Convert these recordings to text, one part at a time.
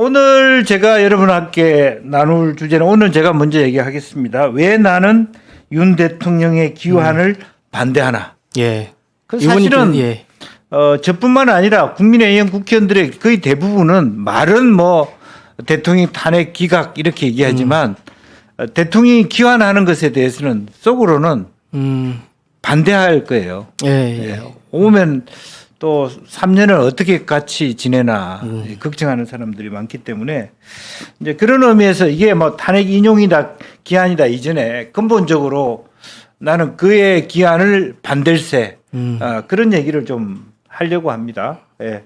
오늘 제가 여러분과 함께 나눌 주제는 오늘 제가 먼저 얘기하겠습니다. 왜 나는 윤 대통령의 기환을 반대하나? 예. 그 사실은 예. 저뿐만 아니라 국민의힘 국회의원들의 거의 대부분은 말은 뭐 대통령 탄핵 기각 이렇게 얘기하지만 대통령이 기환하는 것에 대해서는 속으로는 반대할 거예요. 예. 예. 오면 또 3년을 어떻게 같이 지내나 걱정하는 사람들이 많기 때문에 이제 그런 의미에서 이게 뭐 탄핵 인용이다 기한이다 이전에 근본적으로 나는 그의 기한을 반댈세 그런 얘기를 좀 하려고 합니다. 예.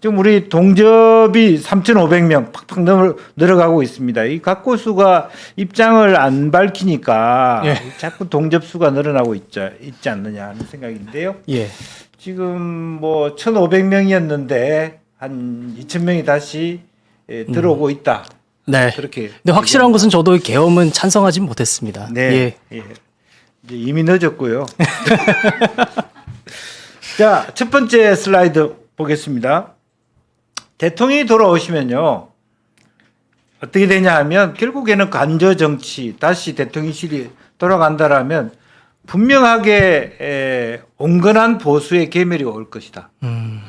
지금 우리 동접이 3,500명 팍팍 늘어가고 있습니다. 이 각고수가 입장을 안 밝히니까 예. 자꾸 동접수가 늘어나고 있지 않느냐 하는 생각인데요. 예. 지금 뭐 1,500명이었는데 한 2,000명이 다시 들어오고 있다. 네. 그렇게. 근데 확실한 것은 저도 계엄은 찬성하지 못했습니다. 네. 예. 예. 이제 이미 늦었고요. 자, 첫 번째 슬라이드 보겠습니다. 대통령이 돌아오시면요. 어떻게 되냐 하면 결국에는 관저 정치 다시 대통령실이 돌아간다라면 분명하게 온건한 보수의 계멸이 올 것이다.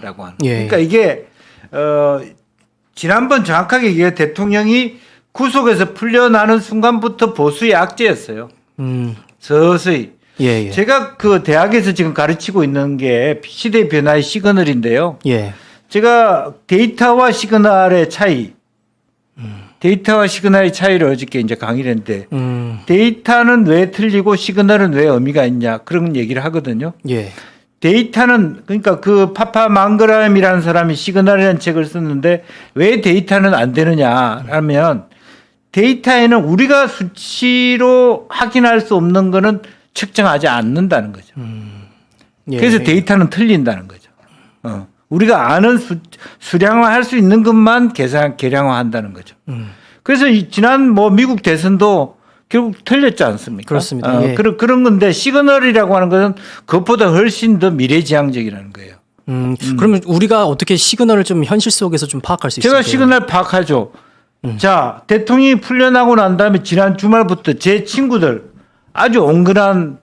라고 하는. 예. 그러니까 이게 지난번 정확하게 이게 대통령이 구속에서 풀려나는 순간부터 보수의 악재였어요. 서서히. 예. 예. 제가 그 대학에서 지금 가르치고 있는 게 시대 변화의 시그널인데요. 예. 제가 데이터와 시그널의 차이, 데이터와 시그널의 차이를 어저께 이제 강의를 했는데 데이터는 왜 틀리고 시그널은 왜 의미가 있냐 그런 얘기를 하거든요. 예. 데이터는 그러니까 그 파파 망그람이라는 사람이 시그널이라는 책을 썼는데 왜 데이터는 안 되느냐 하면 데이터에는 우리가 수치로 확인할 수 없는 거는 측정하지 않는다는 거죠. 예. 그래서 데이터는 틀린다는 거죠. 우리가 아는 수량화할 수 있는 것만 계량화한다는 거죠. 그래서 지난 뭐 미국 대선도 결국 틀렸지 않습니까? 그렇습니다. 예. 그런 건데 시그널이라고 하는 것은 그것보다 훨씬 더 미래지향적이라는 거예요. 그러면 우리가 어떻게 시그널을 좀 현실 속에서 좀 파악할 수 있을까요? 제가 시그널 파악하죠. 자, 대통령이 풀려나고 난 다음에 지난 주말부터 제 친구들 아주 온건한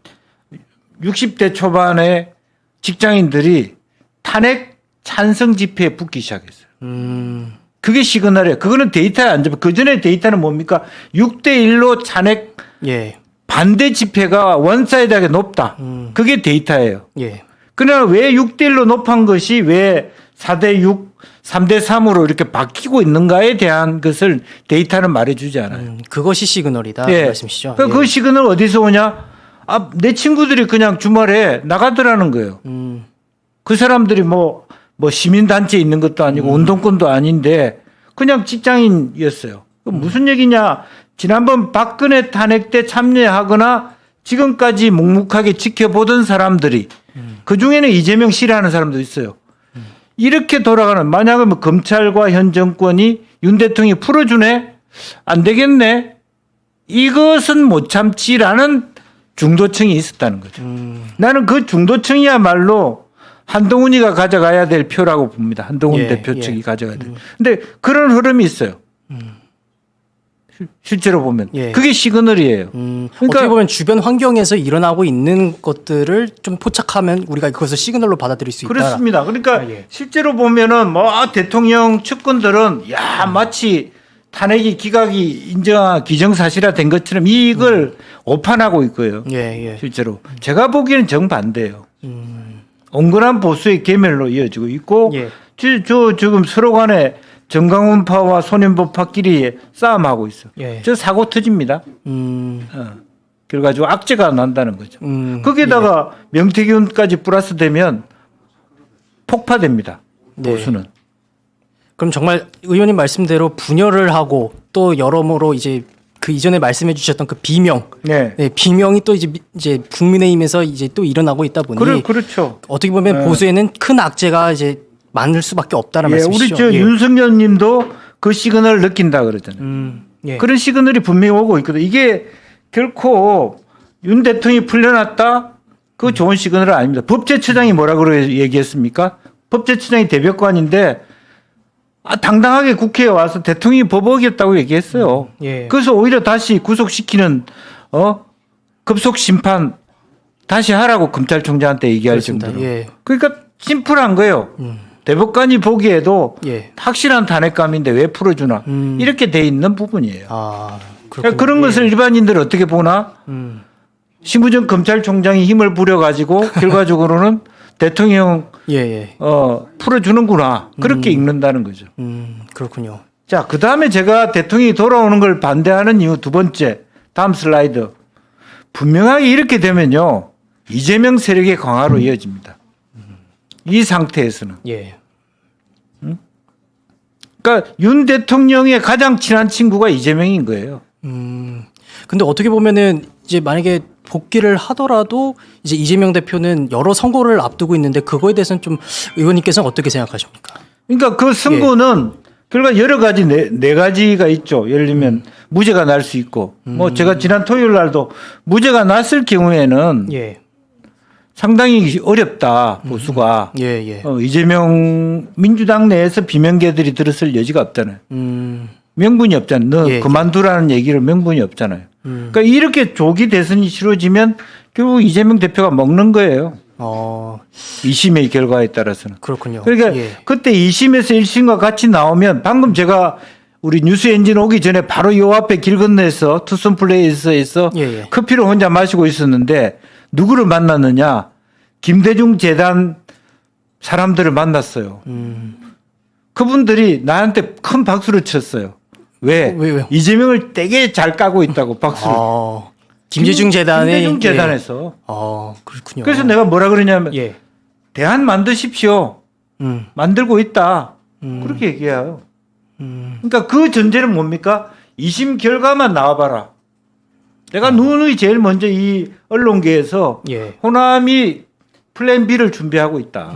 60대 초반의 직장인들이 탄핵 찬성 집회에 붙기 시작했어요. 그게 시그널이에요. 그거는 데이터에 안 잡혀. 그 전에 데이터는 뭡니까? 6대1로 탄핵 예. 반대 집회가 원사이드하게 높다. 그게 데이터예요. 예. 그러나 왜 6대1로 높은 것이 왜 4대6, 3대3으로 이렇게 바뀌고 있는가에 대한 것을 데이터는 말해주지 않아요. 그것이 시그널이다. 예. 말씀이시죠? 그러니까 그 시그널 어디서 오냐? 아, 내 친구들이 그냥 주말에 나가더라는 거예요. 그 사람들이 뭐 시민단체에 있는 것도 아니고 운동권도 아닌데 그냥 직장인이었어요. 무슨 얘기냐? 지난번 박근혜 탄핵 때 참여하거나 지금까지 묵묵하게 지켜보던 사람들이 그중에는 이재명 싫어하는 사람도 있어요. 이렇게 돌아가는 만약에 뭐 검찰과 현 정권이 윤 대통령이 풀어주네? 안 되겠네? 이것은 못 참지라는 중도층이 있었다는 거죠. 나는 그 중도층이야말로 한동훈이가 가져가야 될 표라고 봅니다. 한동훈 예, 대표 측이 예. 가져가야 될. 근데 그런 흐름이 있어요. 실제로 보면. 예. 그게 시그널이에요. 어떻게 보면 주변 환경에서 일어나고 있는 것들을 좀 포착하면 우리가 그것을 시그널로 받아들일 수 있다. 그렇습니다. 그러니까 예. 실제로 보면은 뭐 대통령 측근들은 야 마치 탄핵이 기각이 기정사실화된 것처럼 이걸 오판하고 있고요. 예. 실제로 제가 보기에는 정반대예요. 온건한 보수의 계멸로 이어지고 있고 예. 저 지금 서로 간에 정강훈파와 소년법파끼리 싸움하고 있어. 예. 저 사고 터집니다. 그래가지고 악재가 난다는 거죠. 거기에다가 명태균까지 플러스되면 폭파됩니다. 네. 보수는. 그럼 정말 의원님 말씀대로 분열을 하고 또 여러모로 이제 그 이전에 말씀해 주셨던 그 비명, 네. 비명이 또 이제 국민의힘에서 이제 또 일어나고 있다 보니 그렇죠. 어떻게 보면 보수에는 큰 악재가 이제 많을 수밖에 없다는 말씀이시죠. 우리 저 윤석열님도 그 시그널을 느낀다 그러잖아요. 예. 그런 시그널이 분명히 오고 있거든. 이게 결코 윤 대통령이 풀려났다? 그 좋은 시그널은 아닙니다. 법제처장이 뭐라 그러 얘기했습니까? 법제처장이 대법관인데 당당하게 국회에 와서 대통령이 법 어겼다고 얘기했어요. 예. 그래서 오히려 다시 구속시키는 급속 심판 다시 하라고 검찰총장한테 얘기할 그렇습니다. 정도로. 예. 그러니까 심플한 거예요. 대법관이 보기에도 예. 확실한 탄핵감인데 왜 풀어주나 이렇게 돼 있는 부분이에요. 아, 그러니까 그렇군요. 그런 것을 일반인들 어떻게 보나? 심우정 검찰총장이 힘을 부려가지고 결과적으로는 대통령 예, 예. 풀어주는구나 그렇게 읽는다는 거죠. 그렇군요. 자, 그 다음에 제가 대통령이 돌아오는 걸 반대하는 이유 두 번째, 다음 슬라이드. 분명하게 이렇게 되면요, 이재명 세력의 강화로 이어집니다. 이 상태에서는. 예. 그러니까 윤 대통령의 가장 친한 친구가 이재명인 거예요. 근데 어떻게 보면은 이제 만약에 복귀를 하더라도 이제 이재명 대표는 여러 선거를 앞두고 있는데 그거에 대해서는 좀 의원님께서는 어떻게 생각하십니까? 그러니까 그 선거는 결과 여러 가지 네 가지가 있죠. 예를 들면 무죄가 날 수 있고, 뭐 제가 지난 토요일 날도 무죄가 났을 경우에는 예. 상당히 어렵다 보수가. 예, 예. 이재명 민주당 내에서 비명계들이 들었을 여지가 없잖아요. 명분이 없잖아요. 너 예. 그만두라는 얘기를 명분이 없잖아요. 그러니까 이렇게 조기 대선이 치러지면 결국 이재명 대표가 먹는 거예요. 2심의 결과에 따라서는. 그렇군요. 그러니까 예. 그때 2심에서 1심과 같이 나오면 방금 제가 우리 뉴스 엔진 오기 전에 바로 요 앞에 길 건너에서 투썸 플레이스에서 예, 예. 커피를 혼자 마시고 있었는데 누구를 만났느냐? 김대중 재단 사람들을 만났어요. 그분들이 나한테 큰 박수를 쳤어요. 왜? 왜요? 이재명을 되게 잘 까고 있다고 박수를. 김대중 재단의 김대중 재단에서. 그렇군요. 그래서 내가 뭐라 그러냐면 예. 대안 만드십시오. 만들고 있다. 그렇게 얘기해요. 그러니까 그 전제는 뭡니까? 2심 결과만 나와봐라. 내가 누누이 제일 먼저 이 언론계에서 예. 호남이 플랜 B를 준비하고 있다.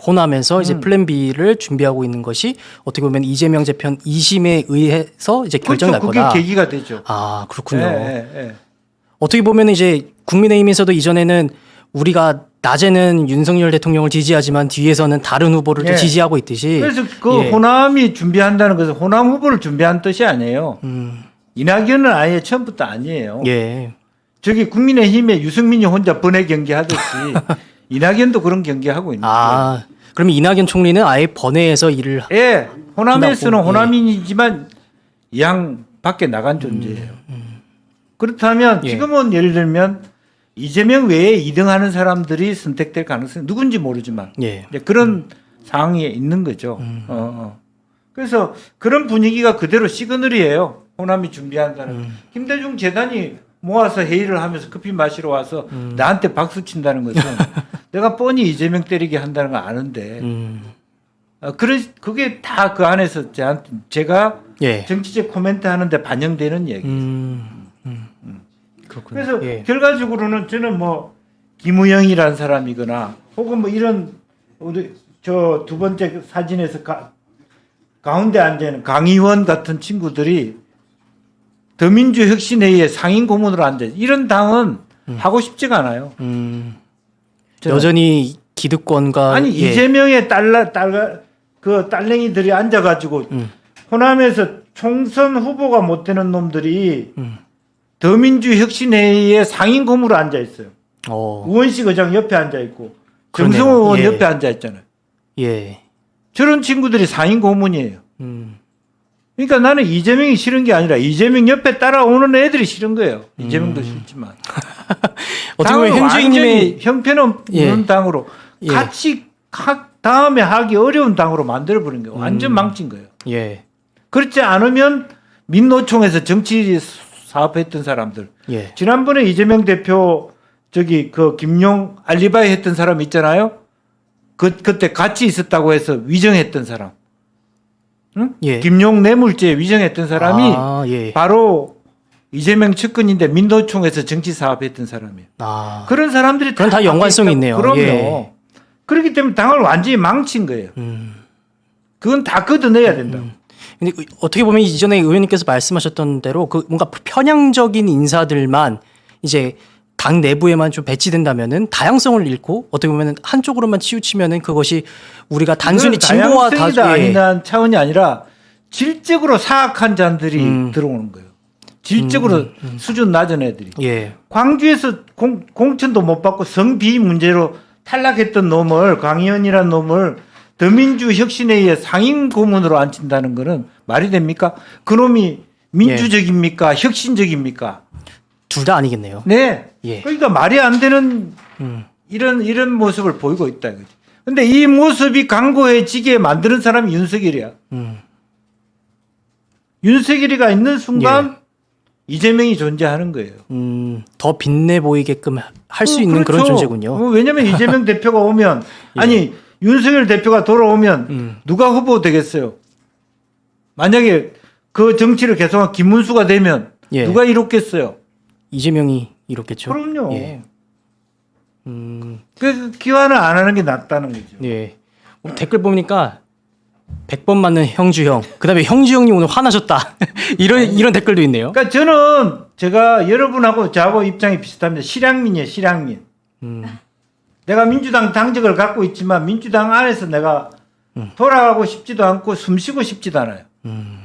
호남에서 이제 플랜 B를 준비하고 있는 것이 어떻게 보면 이재명 재편 2심에 의해서 이제 결정이 날 그렇죠. 거다. 그게 계기가 되죠. 그렇군요. 예. 어떻게 보면 이제 국민의힘에서도 이전에는 우리가 낮에는 윤석열 대통령을 지지하지만 뒤에서는 다른 후보를 또 예. 지지하고 있듯이. 그래서 그 예. 호남이 준비한다는 것은 호남 후보를 준비한 뜻이 아니에요. 이낙연은 아예 처음부터 아니에요. 예. 저기 국민의힘에 유승민이 혼자 번외 경기하듯이 이낙연도 그런 경기하고 있는 거예요. 그러면 이낙연 총리는 아예 번외에서 일을 예, 호남에서는 한다고, 호남인이지만 양 밖에 나간 존재예요. 그렇다면 예. 지금은 예를 들면 이재명 외에 2등 하는 사람들이 선택될 가능성이 누군지 모르지만 예. 이제 그런 상황에 있는 거죠. 그래서 그런 분위기가 그대로 시그널이에요. 호남이 준비한다는. 김대중 재단이 모아서 회의를 하면서 커피 마시러 와서 나한테 박수 친다는 것은 내가 뻔히 이재명 때리게 한다는 걸 아는데 그게 다 그 안에서 제가 예. 정치적 코멘트 하는데 반영되는 얘기. 그렇군요. 그래서 예. 결과적으로는 저는 뭐 김우영이라는 사람이거나 혹은 뭐 이런 우리 저 두 번째 사진에서 가운데 앉아 있는 강의원 같은 친구들이 더민주혁신회의에 상임 고문으로 앉아 이런 당은 하고 싶지가 않아요. 저는. 여전히 기득권과 아니 예. 이재명의 그 딸랭이들이 앉아가지고 호남에서 총선 후보가 못 되는 놈들이 더민주혁신회의에 상임 고문으로 앉아 있어요. 우원식 의장 옆에 앉아 있고 그러네요. 정성호 의원 예. 옆에 앉아 있잖아요. 예. 저런 친구들이 상임 고문이에요. 그러니까 나는 이재명이 싫은 게 아니라 이재명 옆에 따라오는 애들이 싫은 거예요. 이재명도 싫지만. 어떻게 보면 현주인님의 형편없는 예. 당으로 예. 같이 다음에 하기 어려운 당으로 만들어버린 거예요. 완전 망친 거예요. 예. 그렇지 않으면 민노총에서 정치 사업했던 사람들. 예. 지난번에 이재명 대표 저기 그 김용 알리바이 했던 사람 있잖아요. 그때 같이 있었다고 해서 위정했던 사람. 응? 예. 김용 뇌물죄 위정했던 사람이 예. 바로 이재명 측근인데 민노총에서 정치 사업했던 사람이에요. 그런 사람들이 그건 다 연관성이 있네요. 그럼요. 예. 그렇기 때문에 당을 완전히 망친 거예요. 그건 다 걷어내야 된다. 근데 어떻게 보면 이전에 의원님께서 말씀하셨던 대로 그 뭔가 편향적인 인사들만 이제 당 내부에만 좀 배치된다면은 다양성을 잃고 어떻게 보면은 한쪽으로만 치우치면은 그것이 우리가 단순히 진보와 다양성이다 아니란 차원이 아니라 질적으로 사악한 잔들이 들어오는 거예요. 질적으로 수준 낮은 애들이. 예. 광주에서 공천도 못 받고 성비 문제로 탈락했던 놈을 강의원이라는 놈을 더민주혁신회의 상임 고문으로 앉힌다는 거는 말이 됩니까? 그놈이 민주적입니까? 혁신적입니까? 둘 다 아니겠네요. 네. 예. 그러니까 말이 안 되는 이런 모습을 보이고 있다 이거지. 근데 이 모습이 강고해지게 만드는 사람이 윤석열이야. 윤석열이가 있는 순간 이재명이 존재하는 거예요. 더 빛내 보이게끔 할 수 있는 그런 그렇죠. 존재군요. 왜냐하면 이재명 대표가 오면 아니 윤석열 대표가 돌아오면 누가 후보 되겠어요? 만약에 그 정치를 계속한 김문수가 되면 예. 누가 이롭겠어요? 이재명이 이렇겠죠. 그럼요. 예. 그 기환을 안 하는 게 낫다는 거죠. 예. 댓글 보니까 100번 맞는 형주형. 그다음에 형주형님 오늘 화나셨다. 이런 댓글도 있네요. 그러니까 저는 제가 여러분하고 저하고 입장이 비슷합니다. 실향민이에요, 실향민. 내가 민주당 당적을 갖고 있지만 민주당 안에서 내가 돌아가고 싶지도 않고 숨쉬고 싶지도 않아요.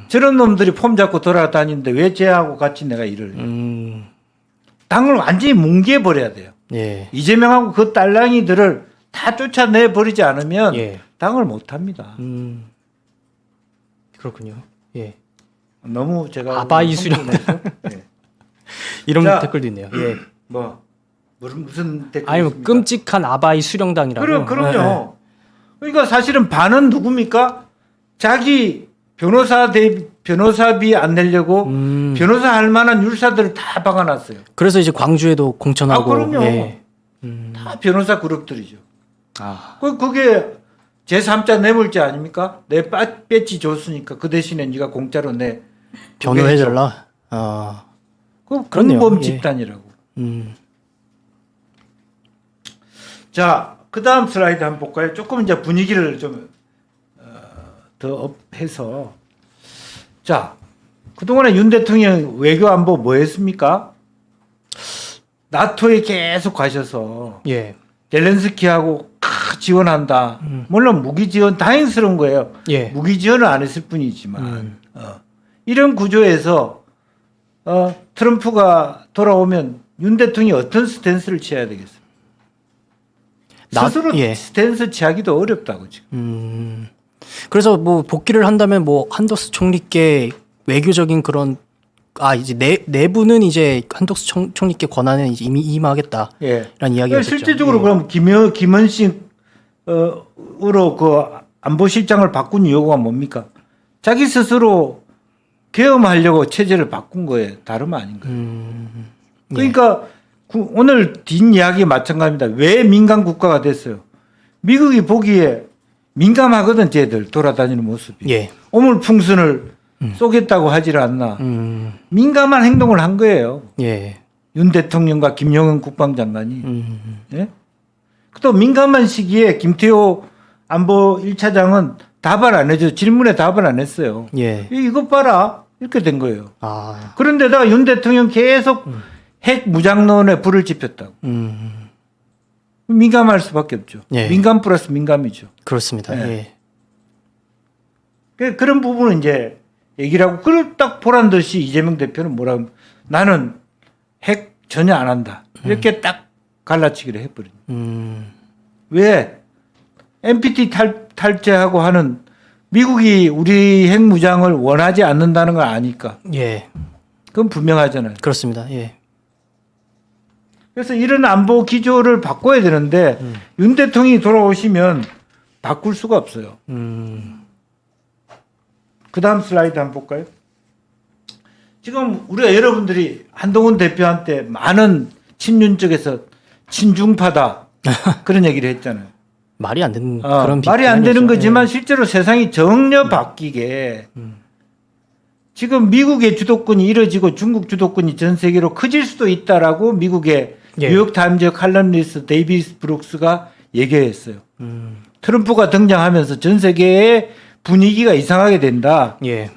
저런 놈들이 폼 잡고 돌아다니는데 왜 쟤하고 같이 내가 일을 해요? 당을 완전히 뭉개버려야 돼요. 예. 이재명하고 그 딸랑이들을 다 쫓아내버리지 않으면 예. 당을 못합니다. 그렇군요. 예. 너무 제가 아바이 수령. 예. 이런 자, 댓글도 있네요. 예. 뭐 무슨 댓글 아니 뭐 있습니까? 끔찍한 아바이 수령당이라고. 그럼요. 그러니까 사실은 반은 누굽니까? 자기 변호사비 안 내려고 변호사 할 만한 율사들을 다 박아놨어요. 그래서 이제 광주에도 공천하고. 그럼요. 예. 다 변호사 그룹들이죠. 아. 그게 제3자 뇌물죄 아닙니까? 내 배지 줬으니까 그 대신에 네가 공짜로 내 변호해달라. 아. 그 그렇네요. 공범 예. 집단이라고. 자, 그 다음 슬라이드 한번 볼까요? 조금 이제 분위기를 좀 더 업해서. 자, 그동안에 윤 대통령 외교 안보 뭐 했습니까? 나토에 계속 가셔서 예. 젤렌스키하고 지원한다. 물론 무기 지원 다행스러운 거예요. 예. 무기 지원을 안 했을 뿐이지만 이런 구조에서 트럼프가 돌아오면 윤 대통령이 어떤 스탠스를 취해야 되겠어요? 스스로 예. 스탠스 취하기도 어렵다고 지금. 그래서 뭐 복귀를 한다면 뭐 한덕수 총리께 외교적인 그런 이제 내부는 이제 한덕수 총리께 권한은 이제 이미 임하겠다라는 예. 이야기가 있었죠. 실제적으로 예. 그럼 김원식으로 그 안보실장을 바꾼 이유가 뭡니까? 자기 스스로 계엄하려고 체제를 바꾼 거예요. 다름 아닌 거예요. 그러니까 오늘 뒷이야기 마찬가지입니다. 왜 민간 국가가 됐어요? 미국이 보기에 민감하거든, 쟤들 돌아다니는 모습이. 예. 오물풍선을 쏘겠다고 하질 않나. 민감한 행동을 한 거예요. 예. 윤 대통령과 김용은 국방장관이. 예? 또 민감한 시기에 김태호 안보 1차장은 답을 안 해줘. 질문에 답을 안 했어요. 예. 이것 봐라. 이렇게 된 거예요. 아. 그런데다가 윤 대통령 계속 핵 무장론에 불을 지폈다고. 민감할 수밖에 없죠. 예. 민감 플러스 민감이죠. 그렇습니다. 예. 예. 그런 부분은 이제 얘기를 하고, 그걸 딱 보란 듯이 이재명 대표는 뭐라고, 나는 핵 전혀 안 한다. 이렇게 딱 갈라치기를 해버린. 왜? NPT 탈퇴하고 하는 미국이 우리 핵 무장을 원하지 않는다는 걸 아니까. 예. 그건 분명하잖아요. 그렇습니다. 예. 그래서 이런 안보 기조를 바꿔야 되는데 윤 대통령이 돌아오시면 바꿀 수가 없어요. 그 다음 슬라이드 한번 볼까요? 지금 우리가 여러분들이 한동훈 대표한테 많은 친윤 쪽에서 친중파다 그런 얘기를 했잖아요. 말이 안 되는 그런 말이 안 되는 비판이죠. 거지만 예. 실제로 세상이 정려 바뀌게 지금 미국의 주도권이 이뤄지고 중국 주도권이 전 세계로 커질 수도 있다라고 미국의 예. 뉴욕타임즈 칼럼니스트 데이비스 브룩스가 얘기했어요. 트럼프가 등장하면서 전 세계의 분위기가 이상하게 된다. 예.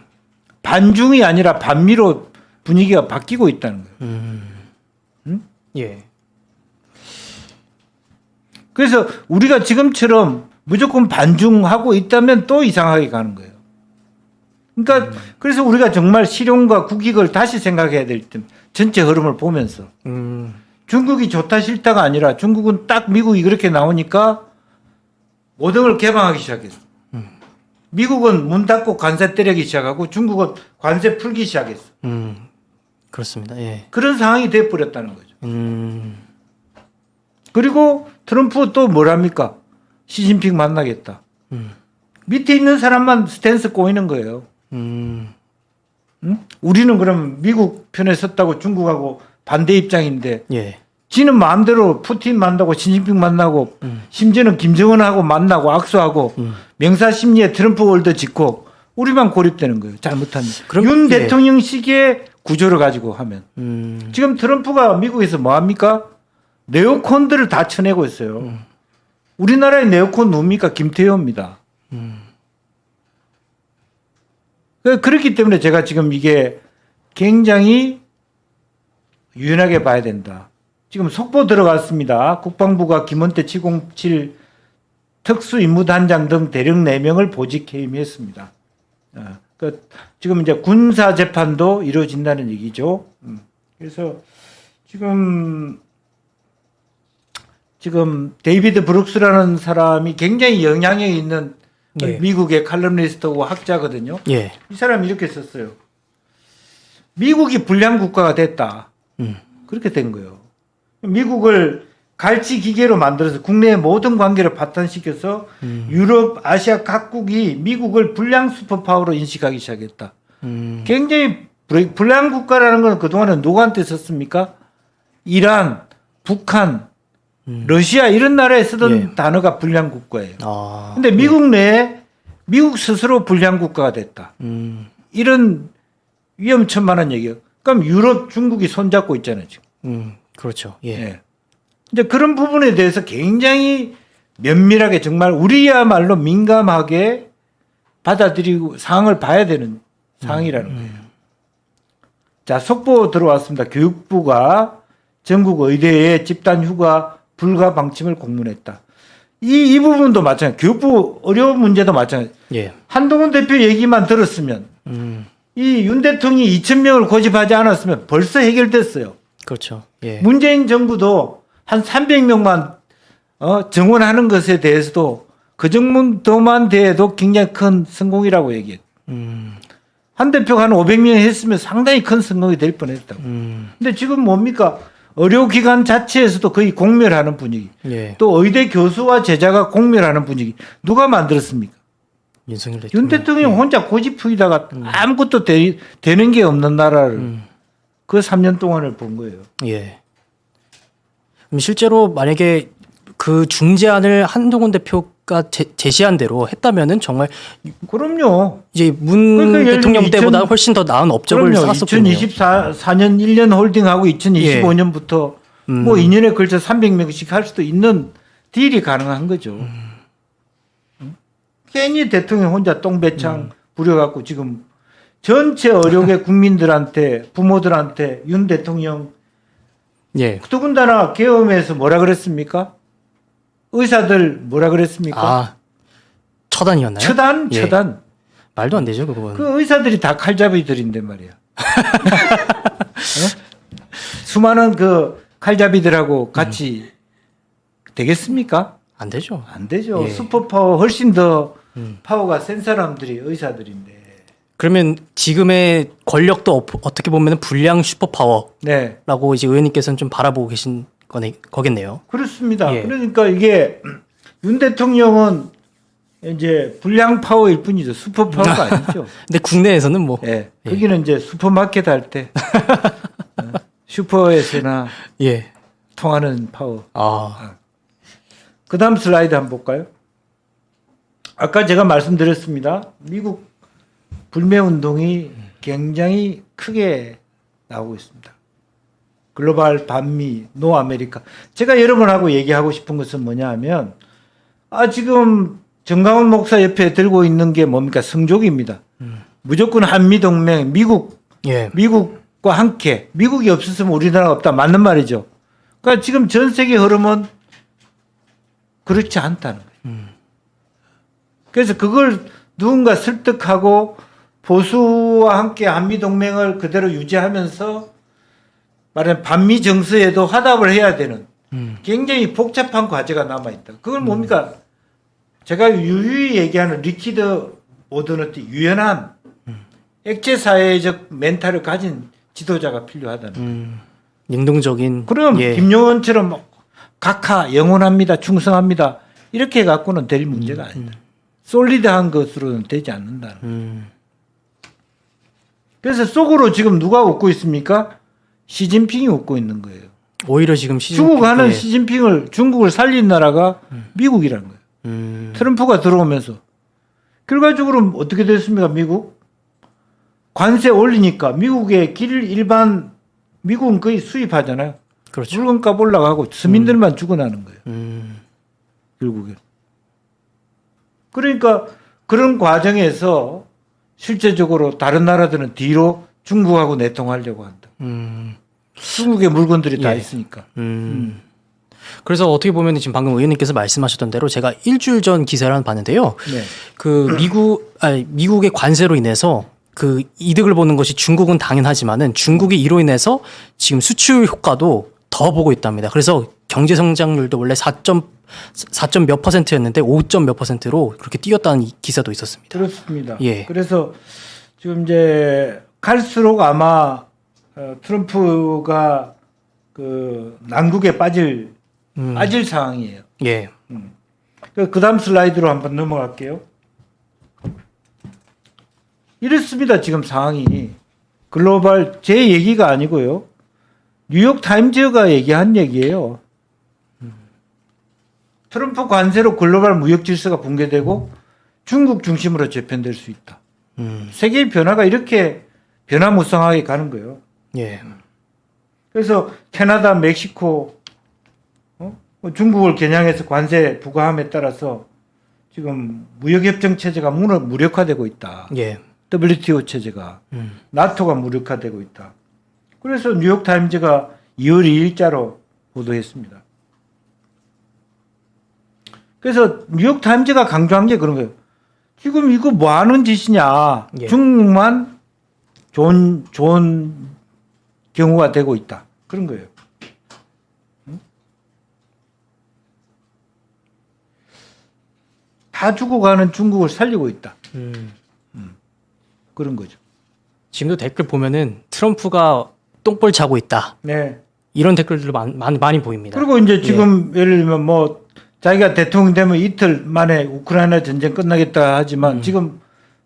반중이 아니라 반미로 분위기가 바뀌고 있다는 거예요. 예. 그래서 우리가 지금처럼 무조건 반중하고 있다면 또 이상하게 가는 거예요. 그러니까 그래서 우리가 정말 실용과 국익을 다시 생각해야 될 때 전체 흐름을 보면서 중국이 좋다 싫다가 아니라 중국은 딱 미국이 그렇게 나오니까 모든 걸 개방하기 시작했어. 미국은 문 닫고 관세 때리기 시작하고 중국은 관세 풀기 시작했어. 그렇습니다. 예. 그런 상황이 돼버렸다는 거죠. 그리고 트럼프 또 뭐랍니까? 시진핑 만나겠다. 밑에 있는 사람만 스탠스 꼬이는 거예요. 응? 우리는 그럼 미국 편에 섰다고 중국하고 반대 입장인데 예. 지는 마음대로 푸틴 만나고 시진핑 만나고 심지어는 김정은하고 만나고 악수하고 명사심리에 트럼프 월드 짓고 우리만 고립되는 거예요. 잘못하면. 그럼- 윤 예. 대통령식의 구조를 가지고 하면. 지금 트럼프가 미국에서 뭐 합니까? 네오콘들을 다 쳐내고 있어요. 우리나라의 네오콘 누굽니까? 김태효입니다. 그렇기 때문에 제가 지금 이게 굉장히 유연하게 봐야 된다. 지금 속보 들어갔습니다. 국방부가 김원태 707 특수임무단장 등 대령 4명을 보직 해임했습니다. 지금 이제 군사 재판도 이루어진다는 얘기죠. 그래서 지금 데이비드 브룩스라는 사람이 굉장히 영향력 있는 예. 미국의 칼럼니스트고 학자거든요. 예. 이 사람이 이렇게 썼어요. 미국이 불량 국가가 됐다. 그렇게 된 거예요. 미국을 갈치 기계로 만들어서 국내의 모든 관계를 파탄시켜서 유럽, 아시아 각국이 미국을 불량 슈퍼파워로 인식하기 시작했다. 굉장히 불량 국가라는 건 그동안은 누구한테 썼습니까? 이란, 북한, 러시아 이런 나라에 쓰던 예. 단어가 불량 국가예요. 아. 근데 미국 내에 미국 스스로 불량 국가가 됐다. 이런 위험천만한 얘기예요. 그럼 유럽, 중국이 손잡고 있잖아요, 지금. 그렇죠. 예. 예. 이제 그런 부분에 대해서 굉장히 면밀하게 정말 우리야말로 민감하게 받아들이고 상황을 봐야 되는 상황이라는 거예요. 자, 속보 들어왔습니다. 교육부가 전국 의대에 집단 휴가 불가 방침을 공문했다. 이 부분도 마찬가지. 교육부 어려운 문제도 마찬가지. 예. 한동훈 대표 얘기만 들었으면 이 윤 대통령이 2,000명을 고집하지 않았으면 벌써 해결됐어요. 그렇죠. 예. 문재인 정부도 한 300명만 정원하는 것에 대해서도 그 정도만 돼도 굉장히 큰 성공이라고 얘기해요. 한 대표가 한 500명 했으면 상당히 큰 성공이 될 뻔했다고. 근데 지금 뭡니까? 의료기관 자체에서도 거의 공멸하는 분위기. 예. 또 의대 교수와 제자가 공멸하는 분위기. 누가 만들었습니까? 윤석열 대통령. 윤 대통령 혼자 고집부리다가 아무것도 되는 게 없는 나라를 그 3년 동안을 본 거예요. 예. 그럼 실제로 만약에 그 중재안을 한동훈 대표가 제시한 대로 했다면은 정말 그럼요. 이제 문 그러니까 예를 대통령 들면 때보다 훨씬 더 나은 업적을 쌓았었군요. 2024년 1년 홀딩하고 2025년부터 뭐 2년에 걸쳐 300명씩 할 수도 있는 딜이 가능한 거죠. 괜히 대통령 혼자 똥배창 부려갖고 지금 전체 의료계 국민들한테 부모들한테 윤 대통령 예. 더군다나 계엄에서 뭐라 그랬습니까? 의사들 뭐라 그랬습니까? 아, 처단이었나요? 처단, 예. 처단. 말도 안 되죠, 그건. 그 의사들이 다 칼잡이들인데 말이야. 수많은 그 칼잡이들하고 같이 되겠습니까? 안 되죠. 안 되죠. 예. 슈퍼파워 훨씬 더 파워가 센 사람들이 의사들인데. 그러면 지금의 권력도 어떻게 보면 불량 슈퍼파워라고 네, 이제 의원님께서는 좀 바라보고 계신 거겠네요. 그렇습니다. 예. 그러니까 이게 윤 대통령은 이제 불량 파워일 뿐이죠. 슈퍼파워가 아니죠. 근데 국내에서는 뭐 예. 거기는 이제 슈퍼마켓 할 때 슈퍼에서나 예. 통하는 파워. 아, 그 다음 슬라이드 한번 볼까요? 아까 제가 말씀드렸습니다. 미국 불매운동이 굉장히 크게 나오고 있습니다. 글로벌 반미, 노 아메리카. 제가 여러분하고 얘기하고 싶은 것은 뭐냐 하면, 지금 정강훈 목사 옆에 들고 있는 게 뭡니까? 성족입니다. 무조건 한미동맹, 예. 미국과 함께, 미국이 없었으면 우리나라가 없다. 맞는 말이죠. 그러니까 지금 전 세계 흐름은 그렇지 않다는 거예요. 그래서 그걸 누군가 설득하고 보수와 함께 한미동맹을 그대로 유지하면서 말하는 반미 정서에도 화답을 해야 되는 굉장히 복잡한 과제가 남아있다. 그걸 뭡니까? 제가 유유히 얘기하는 리퀴드 모더니티, 유연한 액체사회적 멘탈을 가진 지도자가 필요하다는 능동적인. 그럼 예. 김용원처럼 각하 영원합니다, 충성합니다 이렇게 갖고는 될 문제가 아니다. 솔리드한 것으로는 되지 않는다는. 그래서 속으로 지금 누가 웃고 있습니까? 시진핑이 웃고 있는 거예요. 오히려 지금 중국 하는 시진핑을 중국을 살린 나라가 미국이라는 거예요. 트럼프가 들어오면서 결과적으로 어떻게 됐습니까? 미국 관세 올리니까 미국의 일반 미국은 거의 수입하잖아요. 그렇죠. 물건값 올라가고 서민들만 죽어나는 거예요. 결국엔. 그러니까 그런 과정에서 실제적으로 다른 나라들은 뒤로 중국하고 내통하려고 한다. 중국의 물건들이 다 예. 있으니까. 그래서 어떻게 보면 지금 방금 의원님께서 말씀하셨던 대로 제가 일주일 전 기사를 하나 봤는데요. 네. 그 미국의 관세로 인해서 그 이득을 보는 것이 중국은 당연하지만은 중국이 이로 인해서 지금 수출 효과도 더 보고 있답니다. 그래서 경제 성장률도 원래 4점 몇 %였는데 5점 몇 %로 그렇게 뛰었다는 기사도 있었습니다. 그렇습니다. 예. 그래서 지금 이제 갈수록 아마 트럼프가 그 난국에 빠질 상황이에요. 예. 그 다음 슬라이드로 한번 넘어갈게요. 이렇습니다. 지금 상황이. 글로벌 제 얘기가 아니고요. 뉴욕 타임즈가 얘기한 얘기예요. 트럼프 관세로 글로벌 무역 질서가 붕괴되고 중국 중심으로 재편될 수 있다. 세계의 변화가 이렇게 변화무쌍하게 가는 거예요. 예. 그래서 캐나다, 멕시코, 중국을 겨냥해서 관세 부과함에 따라서 지금 무역협정 체제가 무력화되고 있다. 예. WTO 체제가 나토가 무력화되고 있다. 그래서 뉴욕타임즈가 2월 2일자로 보도했습니다. 그래서 뉴욕타임즈가 강조한 게 그런 거예요. 지금 이거 뭐 하는 짓이냐. 예. 중국만 좋은 경우가 되고 있다. 그런 거예요. 다 죽어가는 중국을 살리고 있다. 그런 거죠. 지금도 댓글 보면은 트럼프가 똥볼 차고 있다. 네. 이런 댓글들도 많이 보입니다. 그리고 이제 지금 예를 들면 뭐 자기가 대통령 되면 이틀 만에 우크라이나 전쟁 끝나겠다 하지만 지금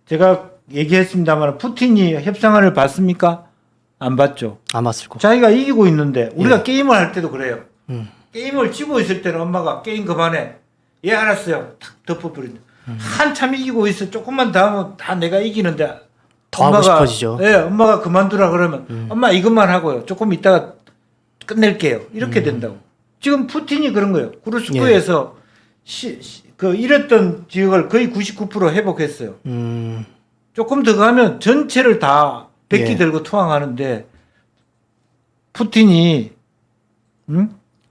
제가 얘기했습니다만 푸틴이 협상안을 봤습니까? 안 봤죠. 안 봤을 거. 자기가 이기고 있는데 우리가 게임을 할 때도 그래요. 게임을 치고 있을 때는 엄마가 게임 그만해. 예 알았어요. 탁 덮어버린다. 한참 이기고 있어. 조금만 더 하면 다 내가 이기는데 더 하고 싶어지죠. 예, 엄마가 그만두라 그러면 엄마 이것만 하고요. 조금 있다가 끝낼게요. 이렇게 된다고. 지금 푸틴이 그런 거예요. 쿠르스크에서 그 잃었던 지역을 거의 99% 회복했어요. 조금 더 가면 전체를 다 백기 예. 들고 투항하는데 푸틴이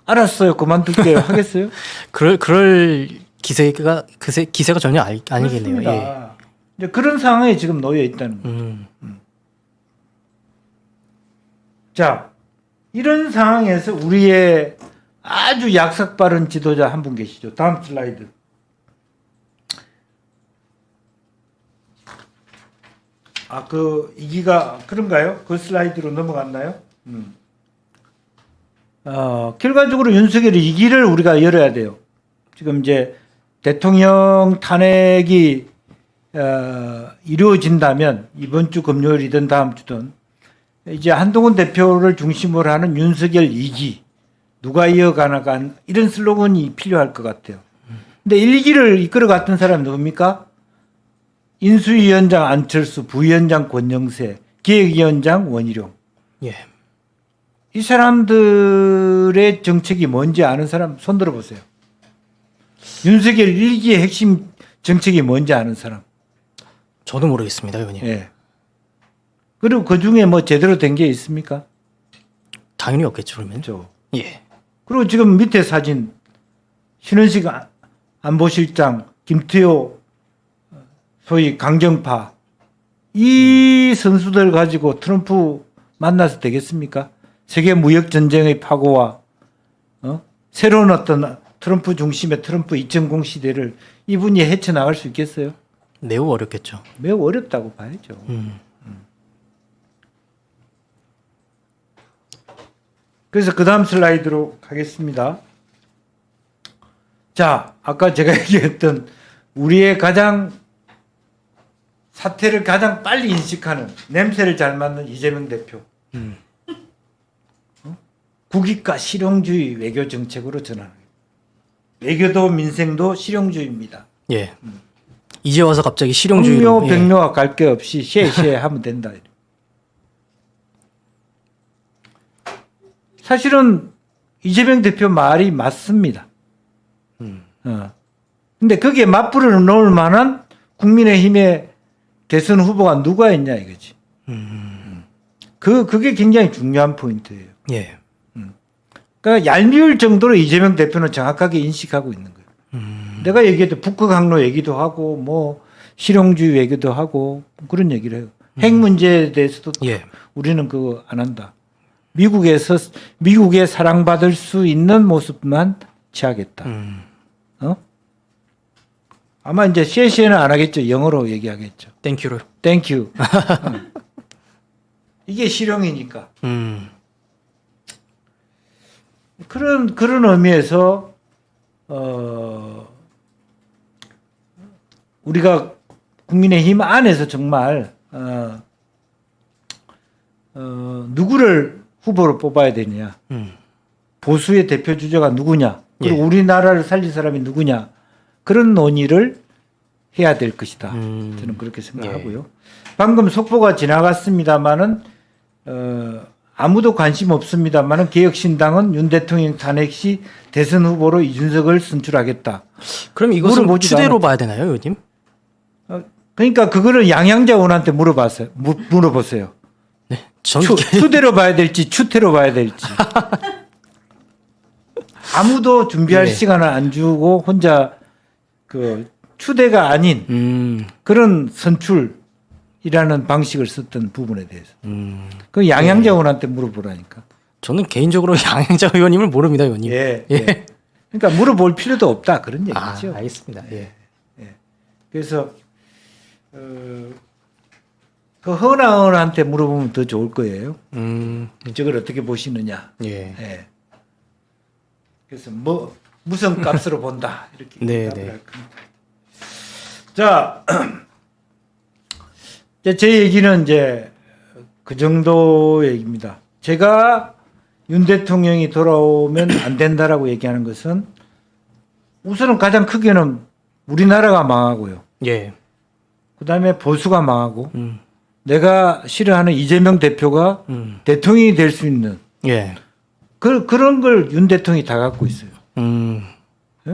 알았어요. 그만둘게요. 하겠어요? 그럴 기세가 전혀 아니겠네요. 예. 그렇습니다. 이제 그런 상황에 지금 놓여 있다는 거죠. 자, 이런 상황에서 우리의 아주 약삭 빠른 지도자 한 분 계시죠. 다음 슬라이드. 이기가 그런가요? 그 슬라이드로 넘어갔나요? 결과적으로 윤석열이 2기를 우리가 열어야 돼요. 지금 이제 대통령 탄핵이 이루어진다면 이번 주 금요일이든 다음 주든 이제 한동훈 대표를 중심으로 하는 윤석열 2기 누가 이어가나가 이런 슬로건이 필요할 것 같아요. 근데 1기를 이끌어 갔던 사람이 누굽니까? 인수위원장 안철수, 부위원장 권영세, 기획위원장 원희룡. 예. 이 사람들의 정책이 뭔지 아는 사람 손 들어보세요. 윤석열 1기의 핵심 정책이 뭔지 아는 사람. 저도 모르겠습니다, 의원님. 예. 그리고 그 중에 뭐 제대로 된 게 있습니까? 당연히 없겠죠, 그러면. 그렇죠. 예. 그리고 지금 밑에 사진 신원식 안보실장, 김태호, 소위 강경파 이 선수들 가지고 트럼프 만나서 되겠습니까? 세계 무역 전쟁의 파고와 새로운 어떤 트럼프 중심의 트럼프 2.0 시대를 이분이 헤쳐나갈 수 있겠어요? 매우 어렵겠죠. 매우 어렵다고 봐야죠. 그래서 그 다음 슬라이드로 가겠습니다. 자, 아까 제가 얘기했던 우리의 사태를 가장 빨리 인식하는 냄새를 잘 맡는 이재명 대표. 국익과 실용주의 외교 정책으로 전환하는 거예요. 외교도 민생도 실용주의입니다. 예. 이제 와서 갑자기 실용주의로. 풍요 병료와 갈 게 없이 쉐쉐 하면 된다. 사실은 이재명 대표 말이 맞습니다. 근데 거기에 맞불을 넣을 만한 국민의힘의 대선 후보가 누가 있냐 이거지. 그게 굉장히 중요한 포인트예요. 예. 그러니까 얄미울 정도로 이재명 대표는 정확하게 인식하고 있는 거예요. 내가 얘기했던 북극 항로 얘기도 하고 뭐 실용주의 외교도 하고 그런 얘기를 해요. 핵 문제에 대해서도 예. 우리는 그거 안 한다. 미국에 사랑받을 수 있는 모습만 취하겠다. 아마 이제 CC는 안 하겠죠. 영어로 얘기하겠죠. 땡큐를. 땡큐. 이게 실용이니까. 그런 의미에서 우리가 국민의힘 안에서 정말 누구를 후보로 뽑아야 되느냐, 보수의 대표 주자가 누구냐, 그리고 예. 우리나라를 살릴 사람이 누구냐 그런 논의를 해야 될 것이다. 저는 그렇게 생각하고요. 방금 속보가 지나갔습니다마는 아무도 관심 없습니다마는 개혁신당은 윤 대통령 탄핵 시 대선 후보로 이준석을 선출하겠다. 그럼 이것은 물어보지도 추대로 않았죠. 봐야 되나요, 의원님? 그러니까 그거를 양양자 의원한테 물어보세요. 네. 저는 추대로 봐야 될지 추태로 봐야 될지. 아무도 준비할 네. 시간을 시간을 안 주고 혼자 그 추대가 아닌 그런 선출이라는 방식을 썼던 부분에 대해서. 그 양양자 의원한테 물어보라니까. 저는 개인적으로 양양자 의원님을 모릅니다, 의원님. 예. 예. 그러니까 물어볼 필요도 없다 그런 아, 얘기죠. 알겠습니다. 예. 그래서 그 허나 의원한테 물어보면 더 좋을 거예요. 저걸 어떻게 보시느냐. 예. 예. 그래서 무슨 값으로 본다 이렇게 네, 답을 네. 할 겁니다. 자, 이제 제 얘기는 이제 그 정도 얘기입니다. 제가 윤 대통령이 돌아오면 안 된다라고 얘기하는 것은 우선은 가장 크게는 우리나라가 망하고요. 예. 그다음에 보수가 망하고 내가 싫어하는 이재명 대표가 대통령이 될 수 있는 예. 그런 걸 윤 대통령이 다 갖고 있어요.